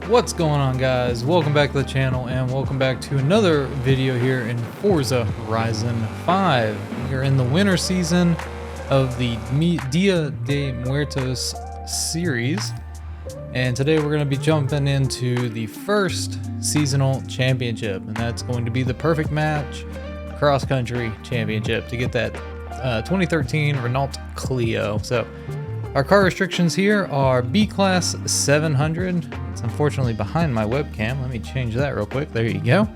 What's going on, guys? Welcome back to the channel and welcome back to another video here in Forza Horizon 5. We're in the winter season of the Dia de Muertos series, and today we're going to be jumping into the first seasonal championship, and that's going to be the Perfect Match Cross Country Championship to get that 2013 Renault Clio. So our car restrictions here are B-Class 700. It's unfortunately behind my webcam. Let me change that real quick. There you go.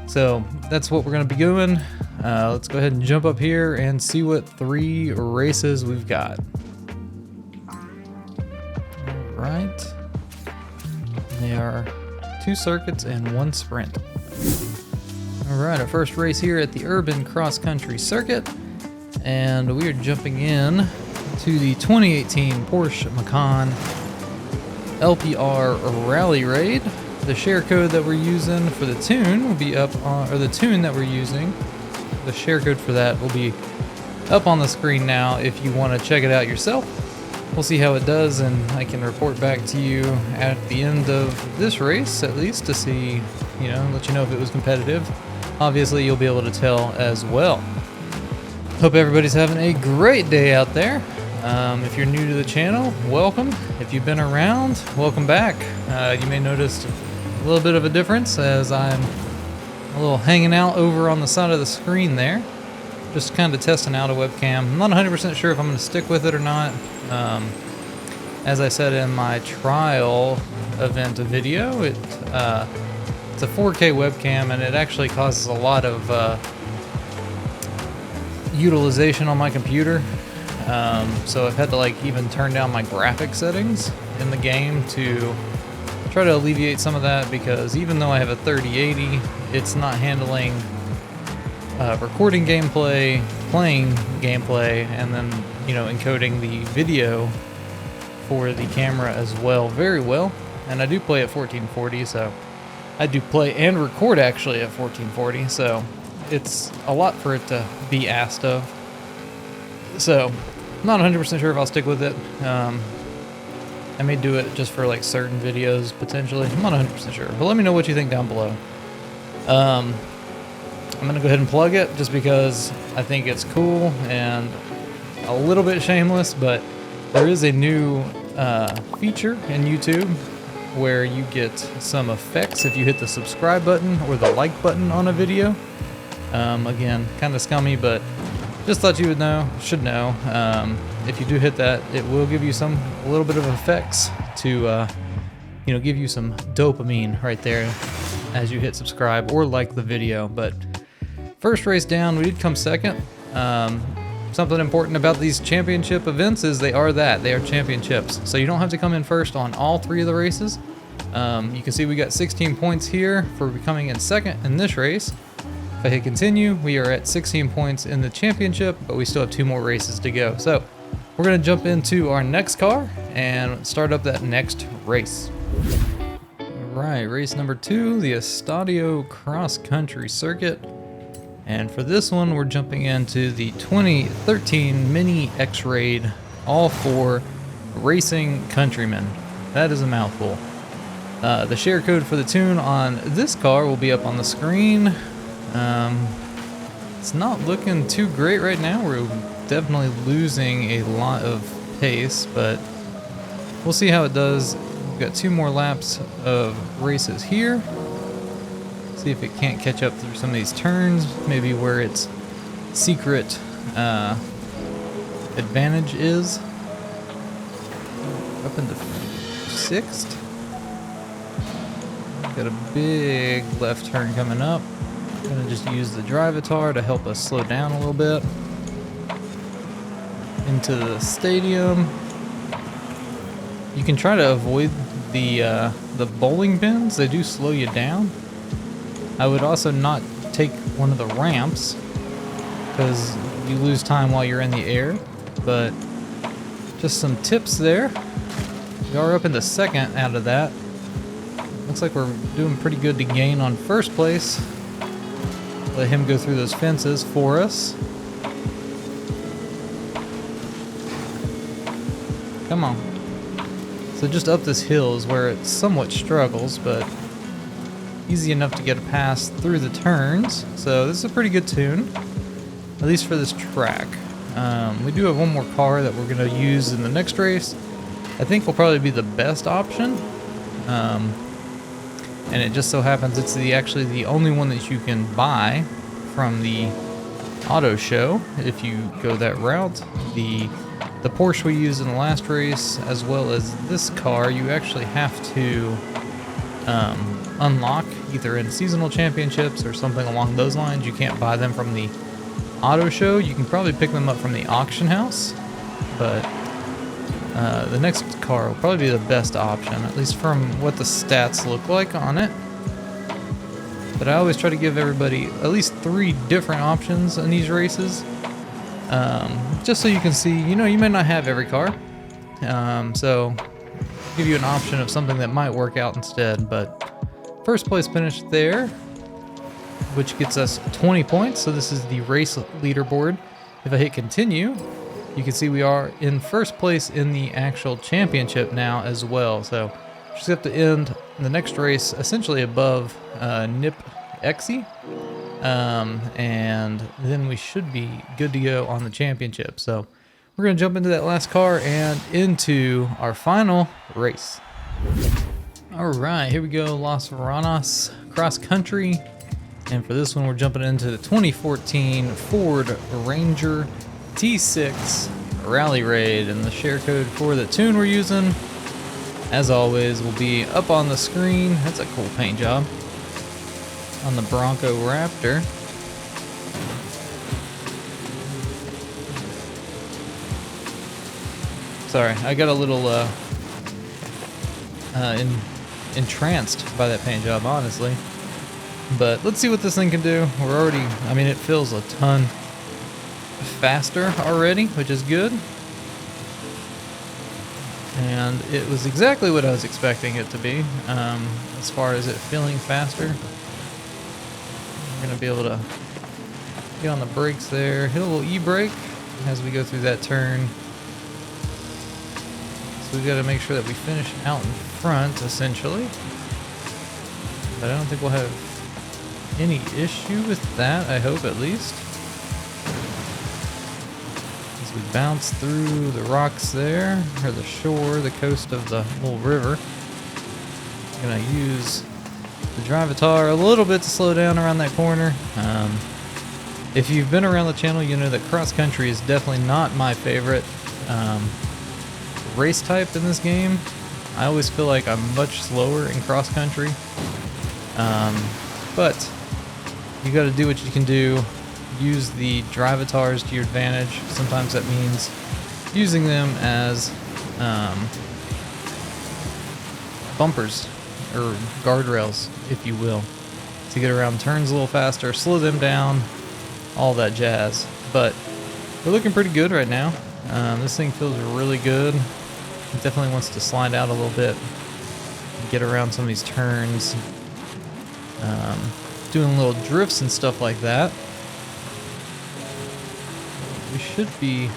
So that's what we're going to be doing. Let's go ahead and jump up here and see what 3 races we've got. All right. They are 2 circuits and 1 sprint. All right, our first race here at the Urban Cross Country Circuit. And we are jumping in to the 2018 Porsche Macan LPR Rally Raid. The share code that we're using for the tune will be up on, or the tune that we're using, the share code for that will be up on the screen now if you want to check it out yourself. We'll see how it does, and I can report back to you at the end of this race, at least, to see, you know, let you know if it was competitive. Obviously, you'll be able to tell as well. Hope everybody's having a great day out there. If you're new to the channel, welcome. If you've been around, welcome back. You may notice a little bit of a difference as I'm a little hanging out over on the side of the screen there. Just kind of testing out a webcam. I'm not 100% sure if I'm going to stick with it or not. As I said in my trial event video, it's a 4K webcam, and it actually causes a lot of utilization on my computer. So I've had to even turn down my graphic settings in the game to try to alleviate some of that, because even though I have a 3080, it's not handling recording gameplay, playing gameplay, and then, you know, encoding the video for the camera as well very well. And I do play at 1440, so I do play and record actually at 1440, so it's a lot for it to be asked of. So I'm not 100% sure if I'll stick with it. I may do it just for certain videos potentially. I'm not 100% sure, but let me know what you think down below. I'm gonna go ahead and plug it just because I think it's cool and a little bit shameless, but there is a new feature in YouTube where you get some effects if you hit the subscribe button or the like button on a video. Again, kind of scummy, but just thought you should know. If you do hit that, it will give you a little bit of effects to, you know, give you some dopamine right there as you hit subscribe or like the video. But first race down, we did come second. Something important about these championship events is they are championships. So you don't have to come in first on all 3 of the races. You can see we got 16 points here for becoming in second in this race. If I hit continue, we are at 16 points in the championship, but we still have 2 more races to go. So we're going to jump into our next car and start up that next race. All right, race number 2, the Estadio Cross Country Circuit. And for this one, we're jumping into the 2013 Mini X-Raid, all for Racing Countrymen. That is a mouthful. The share code for the tune on this car will be up on the screen. It's not looking too great right now. We're definitely losing a lot of pace, but we'll see how it does. We've got 2 more laps of races here. See if it can't catch up through some of these turns, maybe where its secret advantage is. Up into 6th. Got a big left turn coming up. I'm gonna just use the drivatar to help us slow down a little bit. Into the stadium. You can try to avoid the bowling pins. They do slow you down. I would also not take one of the ramps because you lose time while you're in the air. But just some tips there. We are up into second out of that. Looks like we're doing pretty good to gain on first place. Let him go through those fences for us. Come on. So just up this hill is where it somewhat struggles, but easy enough to get a pass through the turns. So this is a pretty good tune, at least for this track. We do have one more car that we're going to use in the next race. I think will probably be the best option. And it just so happens it's actually the only one that you can buy from the auto show if you go that route. The Porsche we used in the last race, as well as this car, you actually have to unlock either in seasonal championships or something along those lines. You can't buy them from the auto show. You can probably pick them up from the auction house, but the next car will probably be the best option, at least from what the stats look like on it. But I always try to give everybody at least 3 different options in these races, just so you can see, you may not have every car, so give you an option of something that might work out instead. But first place finish there, which gets us 20 points. So this is the race leaderboard. If I hit continue, you can see we are in first place in the actual championship now as well. So just have to end the next race essentially above Nip Exy, and then we should be good to go on the championship. So we're going to jump into that last car and into our final race. All right, here we go, Las Veranas cross country. And for this one, we're jumping into the 2014 Ford Ranger T6 Rally Raid, and the share code for the tune we're using, as always, will be up on the screen. That's a cool paint job on the Bronco Raptor. Sorry, I got a little entranced by that paint job, honestly. But let's see what this thing can do. We're already, it feels a ton faster already, which is good. And it was exactly what I was expecting it to be, as far as it feeling faster. We're going to be able to get on the brakes there, hit a little e-brake as we go through that turn. So we've got to make sure that we finish out in front, essentially. But I don't think we'll have any issue with that, I hope at least. As we bounce through the rocks there, or the shore, the coast of the little river. I'm gonna use the Drivatar a little bit to slow down around that corner. If you've been around the channel, you know that cross country is definitely not my favorite race type in this game. I always feel like I'm much slower in cross country. But you got to do what you can do. Use the Drivatars to your advantage. Sometimes that means using them as bumpers or guardrails, if you will, to get around turns a little faster, slow them down, all that jazz. But we're looking pretty good right now. This thing feels really good. It definitely wants to slide out a little bit, get around some of these turns. Doing little drifts and stuff like that. We should be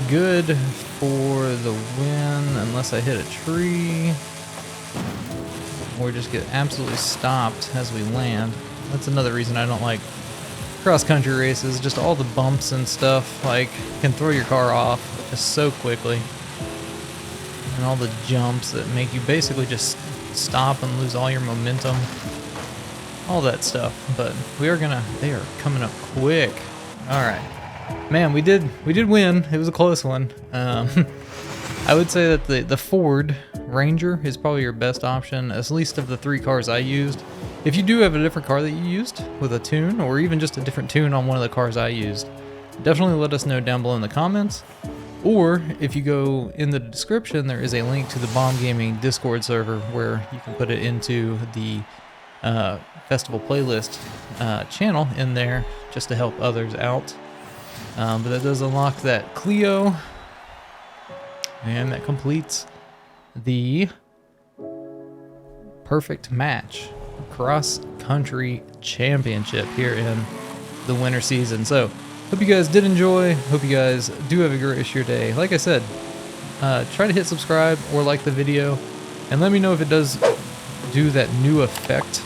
good for the win, unless I hit a tree or just get absolutely stopped as we land. That's another reason I don't like cross-country races. Just all the bumps and stuff, like, can throw your car off just so quickly. And all the jumps that make you basically just stop and lose all your momentum. All that stuff. But they are coming up quick. Alright. Man, we did win. It was a close one. I would say that the Ford Ranger is probably your best option, at least of the 3 cars I used. If you do have a different car that you used with a tune, or even just a different tune on one of the cars I used, definitely let us know down below in the comments. Or if you go in the description, there is a link to the Bomb Gaming Discord server where you can put it into the festival playlist channel in there, just to help others out. But that does unlock that Clio, and that completes the perfect match cross country championship here in the winter season. So hope you guys did enjoy. Hope you guys do have a great rest of your day. Like I said, try to hit subscribe or like the video, and let me know if it does do that new effect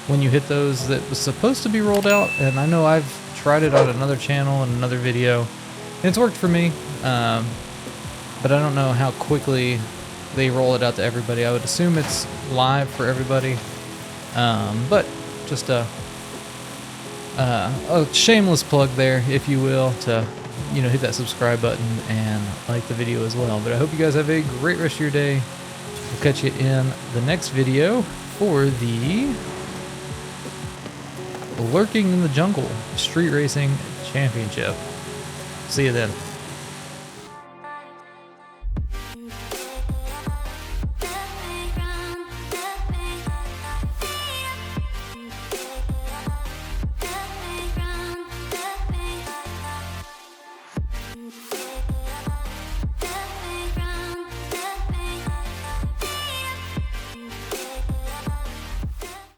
when you hit those that was supposed to be rolled out. And I know I've tried it on another channel and another video, and it's worked for me, but I don't know how quickly they roll it out to everybody. I would assume it's live for everybody, but just a shameless plug there, if you will, to hit that subscribe button and like the video as well. But I hope you guys have a great rest of your day. We'll catch you in the next video for the Lurking in the Jungle Street Racing Championship. See you then.